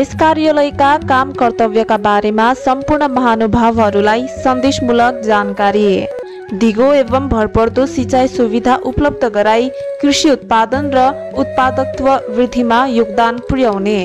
यस कार्यालयका काम कर्तव्यका बारेमा सम्पूर्ण महानुभावहरूलाई सन्देशमूलक जानकारी। दिगो एवं भरपर्दो सिंचाई सुविधा उपलब्ध गराई कृषि उत्पादन र उत्पादकत्व वृद्धिमा योगदान पुर्याउने।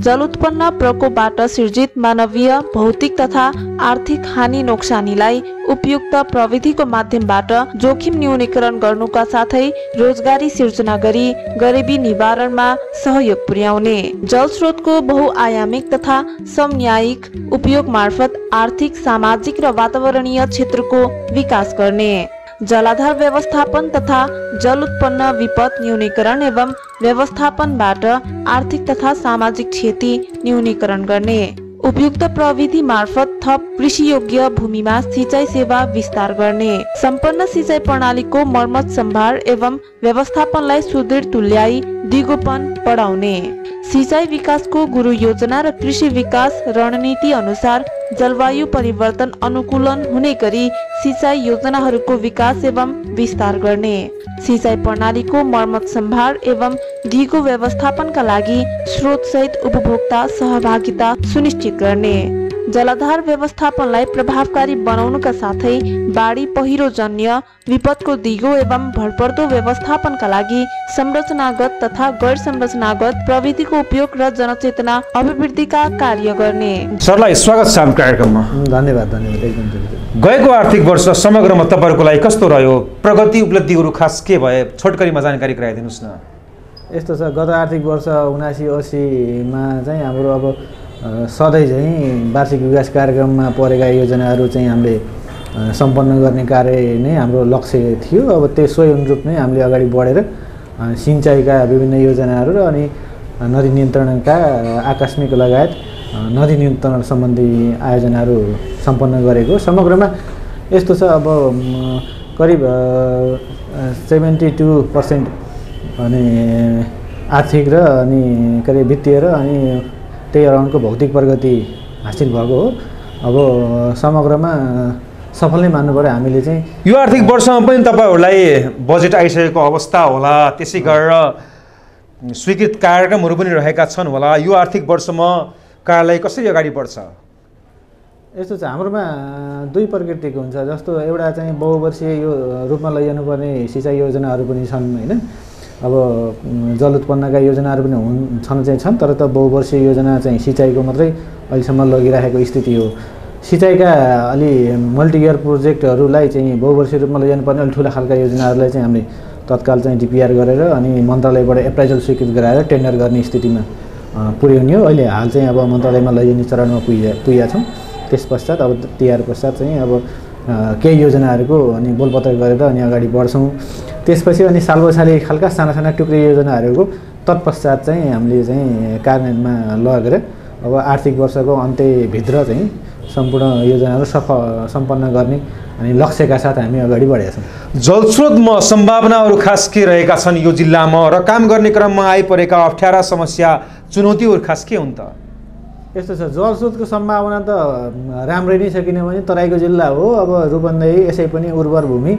जल उत्पन्न प्रकोपबाट सिर्जित मानवीय, भौतिक तथा आर्थिक हानि नोक्सानीलाई उपयुक्त प्रविधिको माध्यमबाट जोखिम न्यूनीकरण गर्नुका साथै रोजगारी सिर्जना गरी गरिबी निवारणमा सहयोग पुर्याउने। जल स्रोतको बहुआयामिक तथा समन्यायिक उपयोग मार्फत आर्थिक, सामाजिक र वातावरणीय क्षेत्रको विकास गर्ने। जलाधार व्यवस्थापन तथा जल उत्पन्न विपद न्यूनीकरण एवं व्यवस्थापनबाट आर्थिक तथा सामाजिक क्षति न्यूनीकरण गर्ने। उपयुक्त प्रविधि मार्फत थप कृषि योग्य भूमिमा सिंचाई सेवा विस्तार गर्ने। सम्पन्न सिंचाई प्रणालीको मर्मत, सम्भार एवं व्यवस्थापनलाई सुदृढ तुल्याई दिगोपन बढाउने। सिंचाई विकासको गुरु योजना र कृषि विकास रणनीति अनुसार जलवायु परिवर्तन अनुकूलन हुने गरी सिंचाई योजनाहरूको विकास एवं विस्तार गर्ने। सिंचाई प्रणालीको मर्मत, सम्भार एवं दिगो व्यवस्थापनका लागि स्रोत सहित उपभोक्ता सहभागिता सुनिश्चित गर्ने। जलाधार व्यवस्थापनलाई प्रभावकारी बनाउनुका साथै बाढी पहिरो जन्य विपदको दिगो एवं भरपर्दो व्यवस्थापनका लागि संरचनागत तथा गैर संरचनागत प्रविधिको उपयोग र जनचेतना अभिवृद्धिका कार्य गर्ने। सरलाई स्वागत छ कार्यक्रममा। धन्यवाद एकदम। गएको आर्थिक वर्ष समग्रमा तपाईहरुको लागि कस्तो रह्यो? प्रगति उपलब्धिहरू खास के भए? छोटकरीमा जानकारी गराइदिनुस् न। यस्तो छ, गत आर्थिक वर्ष 79-80 मा चाहिँ हाम्रो अब सधैँ चाहिँ वार्षिक विकास कार्यक्रममा परेका योजनाहरू चाहिँ हामीले सम्पन्न गर्ने कार्य नै हाम्रो लक्ष्य थियो। अब त्यसै अनुरूप नै हामीले अगाडि बढेर सिंचाइका विभिन्न योजनाहरू र अनि नदी नियन्त्रणका आकस्मिक लगायत नदी नियन्त्रण सम्बन्धी आयोजनाहरू सम्पन्न गरेको। समग्रमा यस्तो छ, अब करिब 72% अनि आर्थिक र अनि करिब वित्तीय र अनि त्यही अराउन्डको भौतिक प्रगति हासिल भएको हो। अब समग्रमा सफल नै मान्नु पर्यो हामीले चाहिँ। यो आर्थिक वर्षमा पनि तपाईहरुलाई बजेट आइसकेको अवस्था होला, त्यसै गरेर स्वीकृत कार्यक्रमहरू पनि रहेका छन् होला। यो आर्थिक वर्षमा कार्यालय कसरी अगाडि बढ्छ? यस्तो छ, हाम्रोमा दुई प्रकृतिको हुन्छ। जस्तो एउटा चाहिँ बहुवर्षीय यो रूपमा लैजानुपर्ने सिंचाई योजनाहरू पनि छन् हैन। अब जल उत्पन्नका योजनाहरू पनि छन्, तर त बहुवर्षीय योजना चाहिँ सिंचाइको मात्रै अहिलेसम्म लगिरहेको स्थिति हो। सिंचाइका अलि मल्टी इयर प्रोजेक्टहरूलाई चाहिँ बहुवर्षीय रूपमा लैजानुपर्ने अलि ठुला खालका योजनाहरूलाई चाहिँ हामीले तत्काल चाहिँ डिपिआर गरेर अनि मन्त्रालयबाट एप्राइजल स्वीकृत गराएर टेन्डर गर्ने स्थितिमा पुर्याउने हो। अहिले हाल चाहिँ अब मन्त्रालयमा लैजाने चरणमा पुगेका छौँ। त्यस पश्चात अब तयार पश्चात चाहिँ अब केही योजनाहरूको अनि बोलपत्र गरेर अनि अगाडि बढ्छौँ। त्यसपछि अनि सालबसाली खालका साना टुक्री योजनाहरूको तत्पश्चात चाहिँ हामीले चाहिँ कार्यान्वयनमा लगेर अब आर्थिक वर्षको अन्त्यभित्र चाहिँ सम्पूर्ण योजनाहरू सम्पन्न गर्ने अनि लक्ष्यका साथ हामी अगाडि बढेका छौँ। जलस्रोतमा सम्भावनाहरू खास के रहेका छन् यो जिल्लामा र काम गर्ने क्रममा आइपरेका अप्ठ्यारा, समस्या, चुनौतीहरू खास के हुन् त? यस्तो छ, जलस्रोतको सम्भावना त राम्रै नै छ, किनभने तराईको जिल्ला हो। अब रूपन्देही यसै पनि उर्वर भूमि,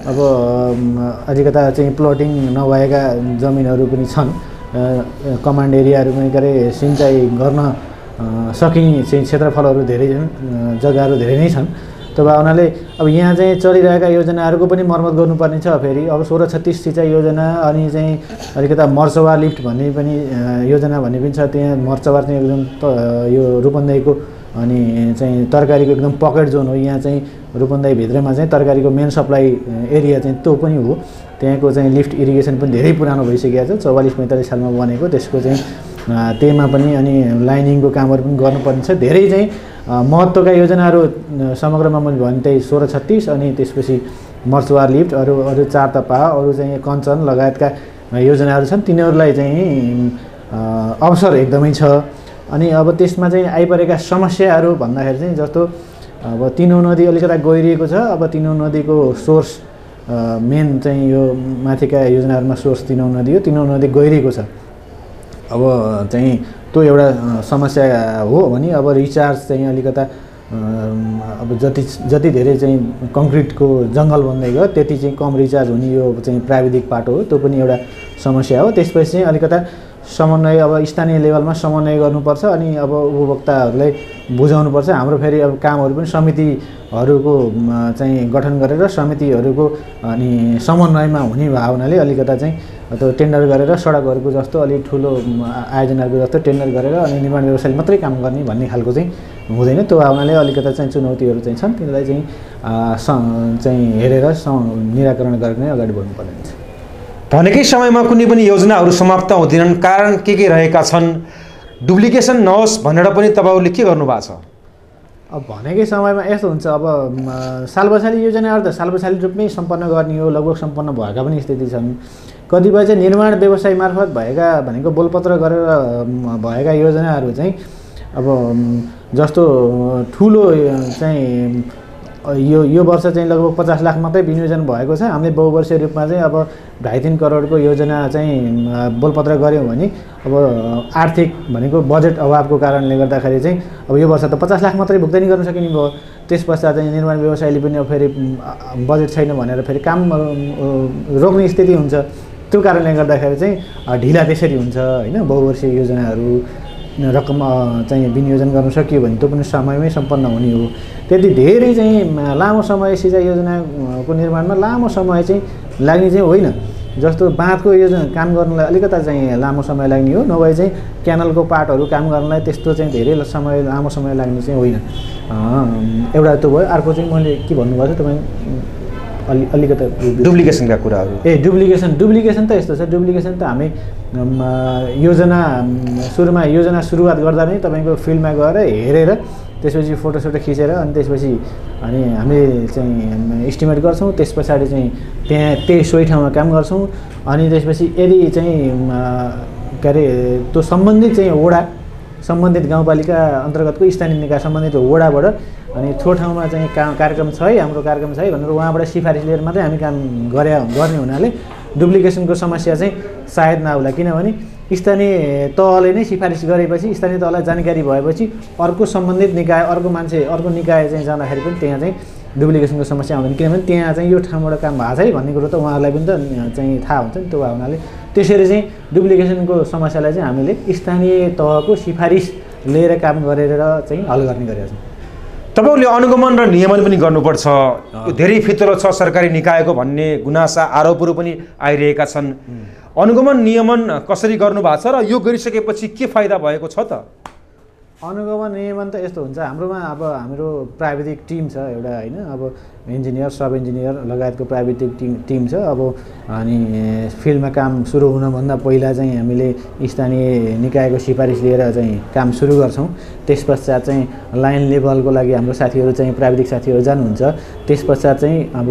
अब अलिकता चाहिँ प्लटिङ नभएका जमिनहरू पनि छन्। कमान्ड एरियाहरूमा गरे सिंचाइ गर्न सकिने चाहिँ क्षेत्रफलहरू धेरै छन्, जग्गाहरू धेरै नै छन्। त्यो भए हुनाले अब यहाँ चाहिँ चलिरहेका योजनाहरूको पनि मर्मत गर्नुपर्ने छ। फेरि अब 1636 सिंचाइ योजना अनि चाहिँ अलिकता मर्चवा लिफ्ट भन्ने पनि योजना भन्ने पनि छ। त्यहाँ मर्चवा चाहिँ एकदम यो रूपन्देहीको अनि चाहिँ तरकारीको एकदम पकेट जोन हो। यहाँ चाहिँ रूपन्देही भित्रमा चाहिँ तरकारीको मेन सप्लाई एरिया चाहिँ त्यो पनि हो। त्यहाँको चाहिँ लिफ्ट इरिगेसन पनि धेरै पुरानो भइसकेको छ, 44-45 सालमा बनेको। त्यसको चाहिँ त्यहीमा पनि अनि लाइनिङको कामहरू पनि गर्नुपर्ने छ। धेरै चाहिँ महत्त्वका योजनाहरू समग्रमा मैले भने त्यही 1636 अनि त्यसपछि मर्चवार लिफ्ट, अरू चार तपा, अरू चाहिँ कञ्चन लगायतका योजनाहरू छन्। तिनीहरूलाई चाहिँ अवसर एकदमै छ। अनि अब त्यसमा चाहिँ आइपरेका समस्याहरू भन्दाखेरि चाहिँ जस्तो अब तिनौ नदी अलिकता गहिरिएको छ। अब तिनौ नदीको सोर्स मेन चाहिँ यो माथिका योजनाहरूमा सोर्स तिनौ नदी हो। तिनौ नदी गहिरिएको छ। अब चाहिँ त्यो एउटा समस्या हो भने अब रिचार्ज चाहिँ अलिकता अब जति धेरै चाहिँ कङ्क्रिटको जङ्गल बन्दै गयो त्यति चाहिँ कम रिचार्ज हुने यो चाहिँ प्राविधिक पाटो हो। त्यो पनि एउटा समस्या हो। त्यसपछि चाहिँ अलिकता समन्वय अब स्थानीय लेभलमा समन्वय गर्नुपर्छ अनि अब उपभोक्ताहरूलाई बुझाउनुपर्छ। हाम्रो फेरि अब कामहरू पनि समितिहरूको चाहिँ गठन गरेर समितिहरूको अनि समन्वयमा हुने भावनाले अलिकता चाहिँ त्यो टेन्डर गरेर सडकहरूको जस्तो अलिक ठुलो आयोजनाहरूको जस्तो टेन्डर गरेर अनि निर्माण व्यवसायले मात्रै काम गर्ने भन्ने खालको चाहिँ हुँदैन। त्यो भावनाले अलिकता चाहिँ चुनौतीहरू चाहिँ छन्, तिनीलाई चाहिँ हेरेर निराकरण गर्ने अगाडि बढ्नुपर्ने हुन्छ। भनेकै समयमा कुनै पनि योजनाहरू समाप्त हुँदैनन्, कारण के रहेका छन्? डुप्लिकेसन नहोस् भनेर पनि तपाईँहरूले के गर्नुभएको छ? अब भनेकै समयमा यस्तो हुन्छ, अब सालबसाली योजनाहरू त सालबसाली रूपमै सम्पन्न गर्ने हो, लगभग सम्पन्न भएका पनि स्थिति छन्। कतिपय चाहिँ निर्माण व्यवसाय मार्फत भएका भनेको बोलपत्र गरेर भएका योजनाहरू चाहिँ अब जस्तो ठुलो चाहिँ यो वर्ष चाहिँ लगभग 50 लाख मात्रै विनियोजन भएको छ। हामीले बहुवर्षीय रूपमा चाहिँ अब 2.5-3 करोडको योजना चाहिँ बोलपत्र गऱ्यौँ भने अब आर्थिक भनेको बजेट अभावको कारणले गर्दाखेरि चाहिँ अब यो वर्ष त 50 लाख मात्रै भुक्तानी गर्न सकिने भयो। त्यस पश्चात चाहिँ निर्माण व्यवसायले पनि अब फेरि बजेट छैन भनेर फेरि काम रोक्ने स्थिति हुन्छ। त्यो कारणले गर्दाखेरि चाहिँ ढिला त्यसरी हुन्छ होइन। बहुवर्षीय योजनाहरू रकम चाहिँ विनियोजन गर्न सकियो भने त्यो पनि समयमै सम्पन्न हुने हो। त्यति धेरै चाहिँ लामो समय सिँचाइ योजनाको निर्माणमा लामो समय चाहिँ लाग्ने चाहिँ होइन। जस्तो बाँधको योजना काम गर्नलाई अलिकता चाहिँ लामो समय लाग्ने हो, नभए चाहिँ क्यानलको पार्टहरू काम गर्नलाई त्यस्तो चाहिँ धेरै लामो समय लाग्ने चाहिँ होइन। एउटा त्यो भयो। अर्को चाहिँ मैले के भन्नुभएको छ तपाईँ अलिकता डुप्लिकेसनका कुराहरू? डुप्लिकेसन त यस्तो छ, डुप्लिकेसन त हामी योजना सुरुवात गर्दा नै तपाईँको फिल्डमा गएर हेरेर त्यसपछि फोटोसोटो खिचेर अनि त्यसपछि हामीले चाहिँ एस्टिमेट गर्छौँ। त्यस पछाडि चाहिँ त्यही सोही ठाउँमा काम गर्छौँ। अनि त्यसपछि यदि चाहिँ के अरे त्यो सम्बन्धित गाउँपालिका अन्तर्गतको स्थानीय निकाय सम्बन्धित वडाबाट अनि थो ठाउँमा चाहिँ कार्यक्रम छ है, हाम्रो कार्यक्रम छ है भनेर उहाँबाट सिफारिस लिएर मात्रै हामी काम गर्ने हुनाले डुप्लिकेसनको समस्या चाहिँ सायद नहोला। किनभने स्थानीय तहले नै सिफारिस गरेपछि, स्थानीय तहलाई जानकारी भएपछि अर्को सम्बन्धित निकाय अर्को निकाय चाहिँ जाँदाखेरि पनि त्यहाँ चाहिँ डुप्लिकेसनको समस्या आउँदैन। किनभने त्यहाँ चाहिँ यो ठाउँबाट काम भएको छ है भन्ने कुरो त उहाँहरूलाई पनि त चाहिँ थाहा हुन्छ नि। त्यो भावनाले त्यसरी चाहिँ डुप्लिकेसनको समस्यालाई चाहिँ हामीले स्थानीय तहको सिफारिस लिएर काम गरेर चाहिँ हल गर्ने गरेका छौँ। तपाईँहरूले अनुगमन र नियमन पनि गर्नुपर्छ। धेरै फितलो छ सरकारी निकायको भन्ने गुनासा आरोपहरू पनि आइरहेका छन्। अनुगमन नियमन कसरी गर्नुभएको छ र यो गरिसकेपछि के फाइदा भएको छ त? अनुगमन नियमन त यस्तो हुन्छ, हाम्रोमा अब हाम्रो प्राविधिक टिम छ एउटा होइन। अब इन्जिनियर, सब इन्जिनियर लगायतको प्राविधिक टिम छ। अब अनि फिल्डमा काम सुरु हुनभन्दा पहिला चाहिँ हामीले स्थानीय निकायको सिफारिस लिएर चाहिँ काम सुरु गर्छौँ। त्यस पश्चात चाहिँ लाइन लेभलको लागि हाम्रो साथीहरू चाहिँ प्राविधिक साथीहरू जानुहुन्छ। त्यस पश्चात चाहिँ अब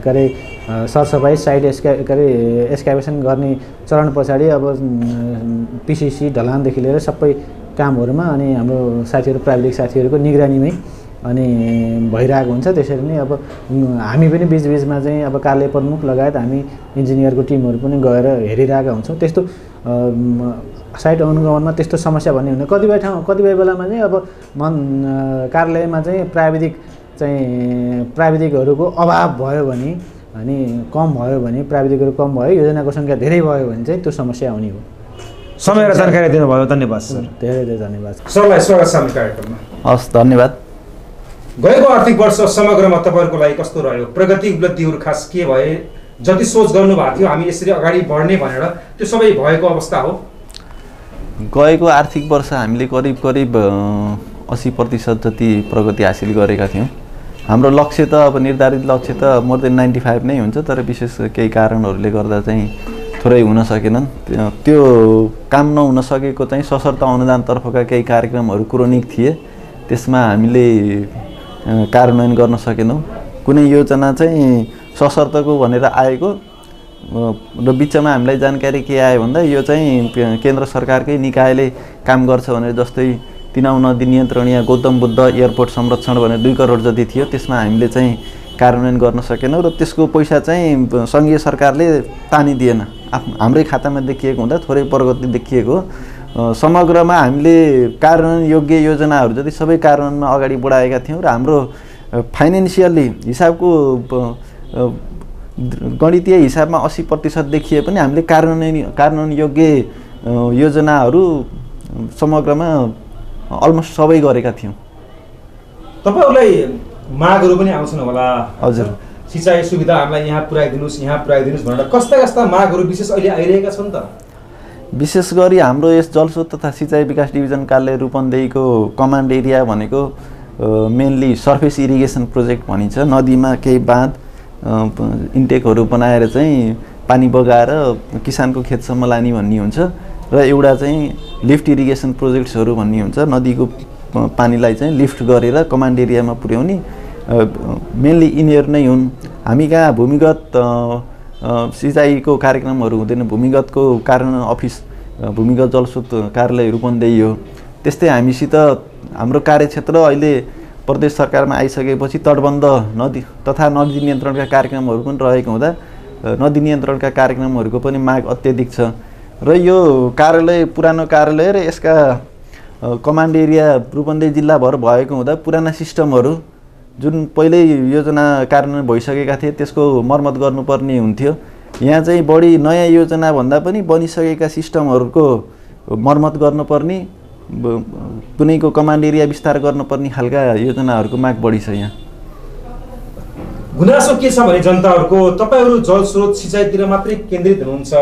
के अरे सरसफाइ साइड एक्सकाभेसन गर्ने चरण पछाडि अब पिसिसी ढलानदेखि लिएर सबै कामहरूमा अनि हाम्रो साथीहरू प्राविधिक साथीहरूको निगरानीमै अनि भइरहेको हुन्छ। त्यसरी नै अब हामी पनि बिचबिचमा चाहिँ अब कार्यालय प्रमुख लगायत हामी इन्जिनियरको टिमहरू पनि गएर हेरिरहेका हुन्छौँ। त्यस्तो साइट अनुगमनमा त्यस्तो समस्या भन्ने हुँदैन। कतिपय बेलामा चाहिँ अब कार्यालयमा चाहिँ प्राविधिकहरूको अभाव भयो भने अनि कम भयो भने, प्राविधिकहरू कम भयो, योजनाको सङ्ख्या धेरै भयो भने चाहिँ त्यो समस्या आउने हो। समय र जानकारी दिनुभयो, धन्यवाद सर। धेरै धन्यवाद सरलाई स्वागत छ हाम्रो कार्यक्रममा। हस्, धन्यवाद। गएको आर्थिक वर्ष समग्रमा तपाईँहरूको लागि कस्तो रह्यो? प्रगति उपलब्धिहरू खास के भए? जति सोच गर्नुभएको थियो हामी यसरी अगाडि बढ्ने भनेर त्यो सबै भएको अवस्था हो? गएको आर्थिक वर्ष हामीले करिब 80% जति प्रगति हासिल गरेका थियौँ। हाम्रो लक्ष्य त अब निर्धारित लक्ष्य त मोर देन 95 नै हुन्छ, तर विशेष केही कारणहरूले गर्दा चाहिँ थोरै हुन सकेनन्। त्यो काम नहुन सकेको चाहिँ सशर्त अनुदानतर्फका केही कार्यक्रमहरू क्रोनिक थिए, त्यसमा हामीले कार्यान्वयन गर्न सकेनौँ। कुनै योजना चाहिँ सशर्तको भनेर आएको र बिचमा हामीलाई जानकारी के आयो भन्दा यो चाहिँ केन्द्र सरकारकै निकायले काम गर्छ भनेर, जस्तै तिनाउ नदी नियन्त्रणीय गौतम बुद्ध एयरपोर्ट संरक्षण भनेर 2 करोड जति थियो, त्यसमा हामीले चाहिँ कार्यान्वयन गर्न सकेनौँ र त्यसको पैसा चाहिँ सङ्घीय सरकारले तानिदिएन। हाम्रै खातामा देखिएको हुँदा थोरै प्रगति देखिएको। समग्रमा हामीले कार्यान्वयन योग्य योजनाहरू जति सबै कार्यान्वयनमा अगाडि बढाएका थियौँ र हाम्रो फाइनेन्सियल्ली हिसाबको गणितीय हिसाबमा 80% देखिए पनि हामीले कार्यान्वयन योग्य योजनाहरू समग्रमा अलमोस्ट सबै गरेका थियौँ। तपाईँहरूलाई मागहरू पनि आउँछन् होला? हजुर, सिँचाइ सुविधा हामीलाई यहाँ पुर्याइदिनुहोस् भनेर कस्ता मागहरू विशेष अहिले आइरहेका छन् त? विशेष गरी हाम्रो यस जलस्रोत तथा सिँचाइ विकास डिभिजन कार्यालय रूपन्देहीको कमान्ड एरिया भनेको मेनली सर्फेस इरिगेसन प्रोजेक्ट भनिन्छ। नदीमा केही बाँध इन्टेकहरू बनाएर चाहिँ पानी बगाएर किसानको खेतसम्म लाने भन्ने हुन्छ र एउटा चाहिँ लिफ्ट इरिगेसन प्रोजेक्ट्सहरू भन्ने हुन्छ। नदीको पानीलाई चाहिँ लिफ्ट गरेर कमान्ड एरियामा पुर्याउने मेनली यिनीहरू नै हुन्। हामी कहाँ भूमिगत सिँचाइको कार्यक्रमहरू हुँदैन। भूमिगतको कार्यान्वयन अफिस भूमिगत जलस्रोत कार्यालय रूपन्देही हो। त्यस्तै हामीसित हाम्रो कार्यक्षेत्र अहिले प्रदेश सरकारमा आइसकेपछि तटबन्ध नदी तथा नदी नियन्त्रणका कार्यक्रमहरू पनि रहेको हुँदा नदी नियन्त्रणका कार्यक्रमहरूको पनि माग अत्याधिक छ र यो कार्यालय पुरानो कार्यालय र यसका कमान्ड एरिया रूपन्देही जिल्लाभर भएको हुँदा पुराना सिस्टमहरू जुन पहिल्यै योजना कार्यान्वयन भइसकेका थिए त्यसको मर्मत गर्नुपर्ने हुन्थ्यो। यहाँ चाहिँ बढी नयाँ योजना भन्दा पनि बनिसकेका सिस्टमहरूको मर्मत गर्नुपर्ने, कुनैको कमान्ड एरिया विस्तार गर्नुपर्ने खालका योजनाहरूको माग बढी छ। यहाँ गुनासो के छ भने जनताहरूको तपाईँहरू जलस्रोत सिँचाइतिर मात्रै केन्द्रित हुनुहुन्छ,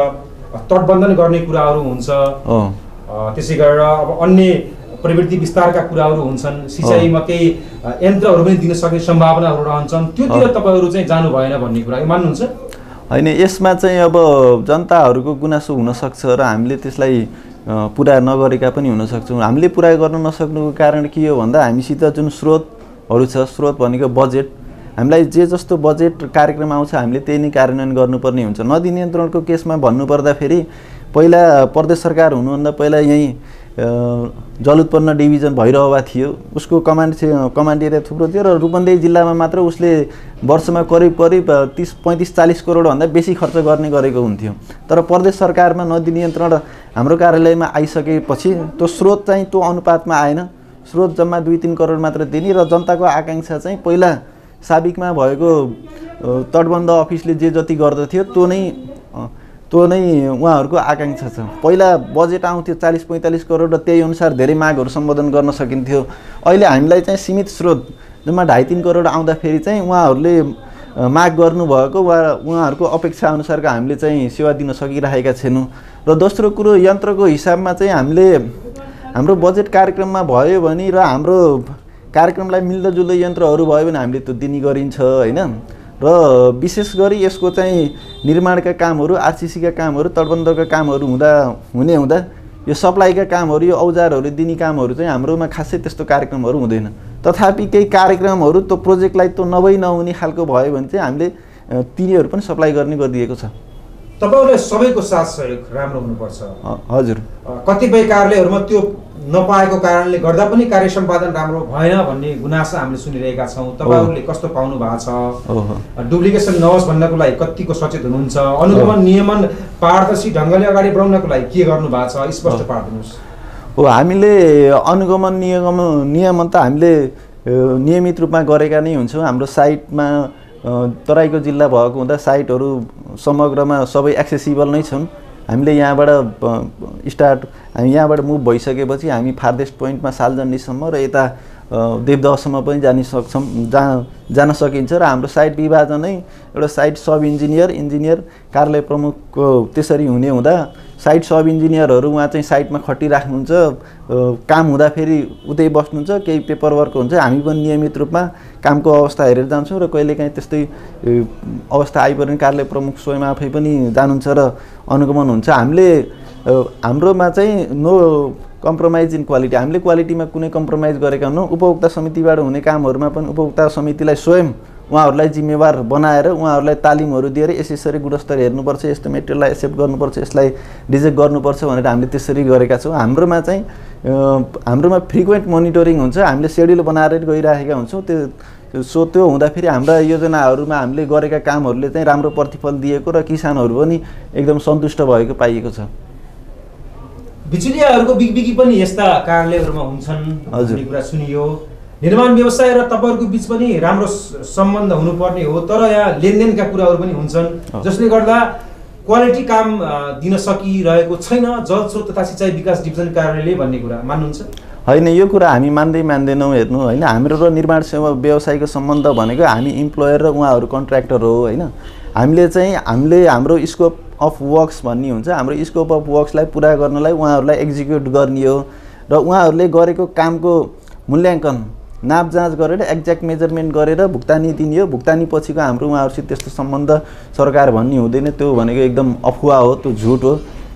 तटबन्धन गर्ने कुराहरू हुन्छ, त्यसै गरेर अब अन्य प्रवृत्ति विस्तारका कुराहरू हुन्छन्, सिँचाइमा केही यन्त्रहरू पनि दिन सक्ने सम्भावनाहरू रहन्छन्, त्योतिर तपाईँहरू चाहिँ जानु भएन भन्ने कुरा मान्नुहुन्छ? होइन, यसमा चाहिँ अब जनताहरूको गुनासो हुनसक्छ र हामीले त्यसलाई पुरा नगरेका पनि हुनसक्छौँ। हामीले पुरा गर्न नसक्नुको कारण के हो भन्दा हामीसित जुन स्रोतहरू छ, स्रोत भनेको बजेट, हामीलाई जे जस्तो बजेट कार्यक्रम आउँछ हामीले त्यही नै कार्यान्वयन गर्नुपर्ने हुन्छ। नदी नियन्त्रणको केसमा भन्नुपर्दाखेरि पहिला प्रदेश सरकार हुनुभन्दा पहिला यहीँ जल उत्पन्न डिभिजन भइरहवा थियो। उसको कमान्ड एरिया थुप्रो थियो र रूपन्देही जिल्लामा मात्र उसले वर्षमा करिब 35-40 करोडभन्दा बेसी खर्च गर्ने गरेको हुन्थ्यो। तर प्रदेश सरकारमा नदी नियन्त्रण हाम्रो कार्यालयमा आइसकेपछि त्यो स्रोत चाहिँ त्यो अनुपातमा आएन। स्रोत जम्मा 2-3 करोड मात्र दिने र जनताको आकाङ्क्षा चाहिँ पहिला साबिकमा भएको तटबन्ध अफिसले जे जति गर्दथ्यो त्यो नै उहाँहरूको आकाङ्क्षा छ। पहिला बजेट आउँथ्यो 40-45 करोड र त्यही अनुसार धेरै मागहरू सम्बोधन गर्न सकिन्थ्यो। अहिले हामीलाई चाहिँ सीमित स्रोत जम्मा 2.5-3 करोड आउँदाखेरि चाहिँ उहाँहरूले माग गर्नुभएको वा उहाँहरूको अपेक्षा अनुसारको हामीले चाहिँ सेवा दिन सकिरहेका छैनौँ। र दोस्रो कुरो यन्त्रको हिसाबमा चाहिँ हाम्रो बजेट कार्यक्रममा भयो भने र हाम्रो कार्यक्रमलाई मिल्दोजुल्दो यन्त्रहरू भयो भने हामीले त्यो दिने गरिन्छ होइन। र विशेष गरी यसको चाहिँ निर्माणका कामहरू, आरसिसीका कामहरू, तटबन्धका कामहरू हुने हुँदा यो सप्लाईका कामहरू, यो औजारहरू दिने कामहरू चाहिँ हाम्रोमा खासै त्यस्तो कार्यक्रमहरू हुँदैन। तथापि केही कार्यक्रमहरू त्यो प्रोजेक्टलाई त्यो नहुने खालको भयो भने चाहिँ हामीले तिनीहरू पनि सप्लाई गर्ने गरिदिएको छ। तपाईँहरूले सबैको साथ सहयोग राम्रो हुनुपर्छ। हजुर, कतिपय कार्यालयहरूमा त्यो नपाएको कारणले गर्दा पनि कार्य सम्पादन राम्रो भएन भन्ने गुनासो हामीले सुनिरहेका छौँ। तपाईँहरूले कस्तो पाउनु भएको छ? डुप्लिकेसन नहोस् भन्नको लागि कतिको सचेत हुनुहुन्छ? अनुगमन नियमन पारदर्शी ढङ्गले अगाडि बढाउनको लागि के गर्नु भएको छ स्पष्ट पारिदिनुहोस्। हामीले अनुगमन नियमन त हामीले नियमित रूपमा गरेका नै हुन्छौँ। हाम्रो साइटमा तराईको जिल्ला भएको हुँदा साइटहरू समग्रमा सबै एक्सेसिबल नै छन्। हामीले हामी यहाँबाट मुभ भइसकेपछि हामी फार्देस्ट पोइन्टमा सालजन्डीसम्म र यता देवदहसम्म पनि जान सकिन्छ र हाम्रो साइट विभाजनै एउटा साइट सब इन्जिनियर कार्यालय प्रमुखको त्यसरी हुने हुँदा साइट सब इन्जिनियरहरू उहाँ चाहिँ साइटमा खटिराख्नुहुन्छ। काम हुँदाखेरि उतै बस्नुहुन्छ, केही पेपर वर्क हुन्छ, हामी पनि नियमित रूपमा कामको अवस्था हेरेर जान्छौँ र कहिलेकाहीँ त्यस्तै अवस्था आइपर्ने कार्यालय प्रमुख स्वयं आफै पनि जानुहुन्छ र अनुगमन हुन्छ। हाम्रोमा चाहिँ नो कम्प्रोमाइज इन क्वालिटी, हामीले क्वालिटीमा कुनै कम्प्रोमाइज गरेका हुनौँ। उपभोक्ता समितिबाट हुने कामहरूमा पनि उपभोक्ता समितिलाई स्वयं उहाँहरूलाई जिम्मेवार बनाएर उहाँहरूलाई तालिमहरू दिएर यसरी गुणस्तर हेर्नुपर्छ, यस्तो मेटेरियललाई एक्सेप्ट गर्नुपर्छ, यसलाई रिजेक्ट गर्नुपर्छ भनेर हामीले त्यसरी गरेका छौँ। हाम्रोमा फ्रिक्वेन्ट मोनिटरिङ हुन्छ, हामीले सेड्युल बनाएर गइरहेका हुन्छौँ। त्यो हुँदाखेरि हाम्रा योजनाहरूमा हामीले गरेका कामहरूले चाहिँ राम्रो प्रतिफल दिएको र किसानहरू पनि एकदम सन्तुष्ट भएको पाइएको छ। बिचुलियाहरूको बिगबिगी पनि यस्ता कार्यालयहरूमा हुन्छन् भन्ने कुरा सुनियो। निर्माण व्यवसाय र तपाईँहरूको बिच पनि राम्रो सम्बन्ध हुनुपर्ने हो, तर यहाँ लेनदेनका कुराहरू पनि हुन्छन् जसले गर्दा क्वालिटी काम दिन सकिरहेको छैन जलस्रोत तथा सिँचाइ विकास डिभिजन कार्यालयले भन्ने कुरा मान्नुहुन्छ? होइन, यो कुरा हामी मान्दैनौँ। हेर्नु होइन, हाम्रो र निर्माण सेवा व्यवसायको सम्बन्ध भनेको हामी इम्प्लोयर र उहाँहरू कन्ट्र्याक्टर हो होइन। हामीले हाम्रो स्कोप अफ वर्क्स भन्ने हुन्छ, हाम्रो स्कोप अफ वर्क्सलाई पुरा गर्नलाई उहाँहरूलाई एक्जिक्युट गर्ने हो र उहाँहरूले गरेको कामको मूल्याङ्कन नापजाँच गरेर एक्ज्याक्ट मेजरमेन्ट गरेर भुक्तानी दिने हो। भुक्तानी पछिको हाम्रो उहाँहरूसित त्यस्तो सम्बन्ध सरकार भन्ने हुँदैन, त्यो भनेको एकदम अफवाह हो, त्यो झुट हो,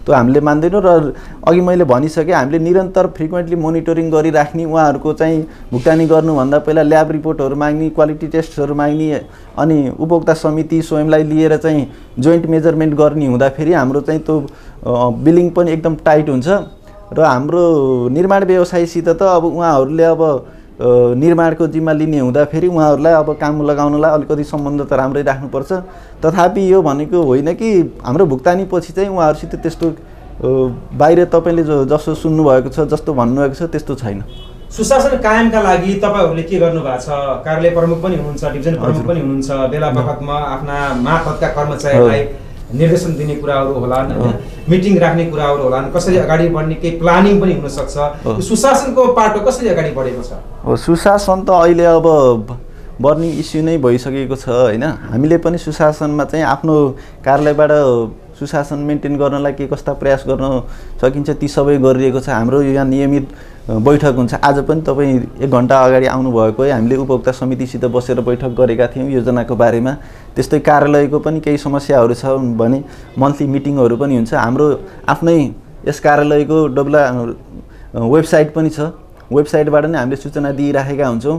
त्यो हामीले मान्दैनौँ। र अघि मैले भनिसकेँ, हामीले निरन्तर फ्रिक्वेन्टली मोनिटरिङ गरिराख्ने, उहाँहरूको चाहिँ भुक्तानी गर्नुभन्दा पहिला ल्याब रिपोर्टहरू माग्ने, क्वालिटी टेस्टहरू माग्ने, अनि उपभोक्ता समिति स्वयंलाई लिएर चाहिँ जोइन्ट मेजरमेन्ट गर्ने हुँदाखेरि हाम्रो चाहिँ त्यो बिलिङ पनि एकदम टाइट हुन्छ। र हाम्रो निर्माण व्यवसायसित त अब उहाँहरूले अब निर्माणको जिम्मा लिने हुँदाखेरि उहाँहरूलाई अब काम लगाउनलाई अलिकति सम्बन्ध त राम्रै राख्नुपर्छ। तथापि यो भनेको होइन कि हाम्रो भुक्तानी पछि चाहिँ उहाँहरूसित त्यस्तो बाहिर तपाईँले जसो सुन्नुभएको छ, जस्तो भन्नुभएको छ, त्यस्तो छैन। सुशासन कायमका लागि तपाईँहरूले के गर्नु भएको छ? कार्यालय प्रमुख पनि हुनुहुन्छ, डिभिजन प्रमुख पनि हुनुहुन्छ, बेला बखतमा आफ्ना मातहतका कर्मचारीलाई निर्देशन दिने कुराहरू होलान्, मिटिङ राख्ने कुराहरू होलान्, कसरी अगाडि बढ्ने केही प्लानिङ पनि हुनसक्छ। सुशासनको पाटो कसरी अगाडि बढेको छ? सुशासन त अहिले अब बर्निङ इस्यु नै भइसकेको छ होइन। हामीले पनि सुशासनमा चाहिँ आफ्नो कार्यालयबाट सुशासन मेन्टेन गर्नलाई के कस्ता प्रयास गर्न सकिन्छ ती सबै गरिरहेको छ। हाम्रो यहाँ नियमित बैठक हुन्छ। आज पनि तपाईँ 1 घन्टा अगाडि आउनुभएको है, हामीले उपभोक्ता समितिसित बसेर बैठक गरेका थियौँ योजनाको बारेमा। त्यस्तै कार्यालयको पनि केही समस्याहरू छ भने मन्थली मिटिङहरू पनि हुन्छ। हाम्रो आफ्नै यस कार्यालयको वेबसाइट पनि छ, वेबसाइटबाट नै हामीले सूचना दिइराखेका हुन्छौँ।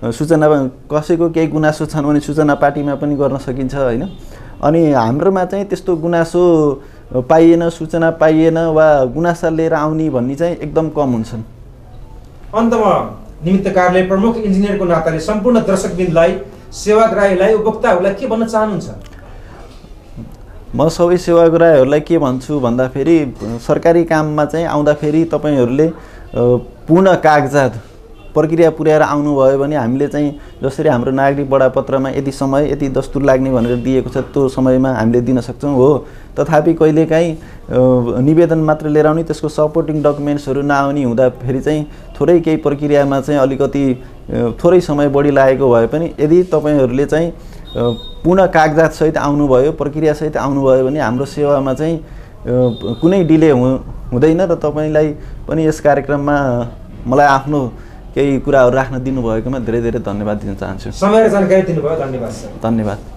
सूचना कसैको केही गुनासो छन् भने सूचना पार्टीमा पनि गर्न सकिन्छ होइन। अनि हाम्रोमा चाहिँ त्यस्तो गुनासो पाइएन, सूचना पाइएन वा गुनासा लिएर आउने भन्ने चाहिँ एकदम कम हुन्छन्। अन्तमा निमित्त कार्यालय प्रमुख इन्जिनियरको नाताले सम्पूर्ण दर्शकवृन्दलाई, सेवाग्राहीलाई, उपभोक्ताहरूलाई के भन्न चाहनुहुन्छ? म सबै सेवाग्राहीहरूलाई के भन्छु भन्दाखेरि सरकारी काममा चाहिँ आउँदाखेरि तपाईँहरूले पूर्ण कागजात प्रक्रिया पुर्याएर आउनुभयो भने हामीले चाहिँ जसरी हाम्रो नागरिक बडापत्रमा यति समय यति दस्तुर लाग्ने भनेर दिएको छ त्यो समयमा हामीले दिन सक्छौँ हो। तथापि कहिलेकाहीँ निवेदन मात्र लिएर आउने, त्यसको सपोर्टिङ डकुमेन्ट्सहरू नआउने हुँदाखेरि चाहिँ थोरै केही प्रक्रियामा चाहिँ अलिकति थोरै समय बढी लागेको भए पनि यदि तपाईँहरूले चाहिँ पूर्ण कागजातसहित आउनुभयो, प्रक्रियासहित आउनुभयो भने हाम्रो सेवामा चाहिँ कुनै डिले हुँदैन। र तपाईँलाई पनि यस कार्यक्रममा मलाई आफ्नो केही कुराहरू राख्न दिनुभएकोमा धेरै धेरै धन्यवाद दिन चाहन्छु। समय र जानकारी दिनुभयो, धन्यवाद सर। धन्यवाद।